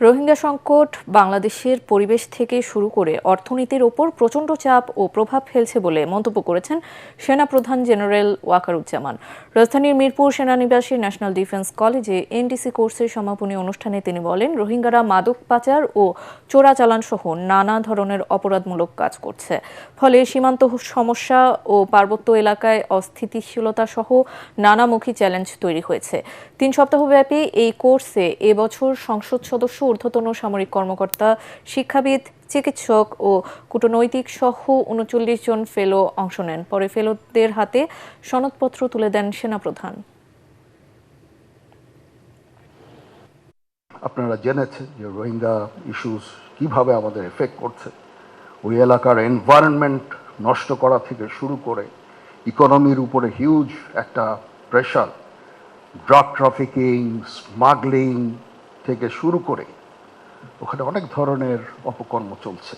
রোহিঙ্গা সংকট বাংলাদেশের পরিবেশ থেকে শুরু করে অর্থনীতির ওপর প্রচণ্ড চাপ ও প্রভাব ফেলছে বলে মন্তব্য করেছেন সেনাপ্রধান জেনারেল ওয়াকারুজ্জামান। রাজধানীর মিরপুর সেনানিবাসী ন্যাশনাল ডিফেন্স কলেজে এনডিসি কোর্সের সমাপনী অনুষ্ঠানে তিনি বলেন, রোহিঙ্গারা মাদক পাচার ও চোরাচালান সহ নানা ধরনের অপরাধমূলক কাজ করছে। ফলে সীমান্ত সমস্যা ও পার্বত্য এলাকায় অস্থিতিশীলতা সহ নানামুখী চ্যালেঞ্জ তৈরি হয়েছে। 3 সপ্তাহব্যাপী এই কোর্সে এবছর সংসদ সদস্য, ঊর্ধ্বতন সামরিক কর্মকর্তা, শিক্ষাবিদ, চিকিৎসক ও কূটনৈতিক সহ ৩৯ জন ফেলো অংশ নেন। পরে ফেলোদের হাতে সনদপত্র তুলে দেন সেনাপ্রধান। আপনারা জেনেছেন যে রোহিঙ্গা ইস্যুস কিভাবে আমাদের এফেক্ট করছে। ওই এলাকার এনভায়রনমেন্ট নষ্ট করা থেকে শুরু করে ইকোনমির উপরে হিউজ একটা প্রেশার, ড্রাগ ট্রাফিকিং, স্মাগলিং থেকে শুরু করে ওখানে অনেক ধরনের অপকর্ম চলছে।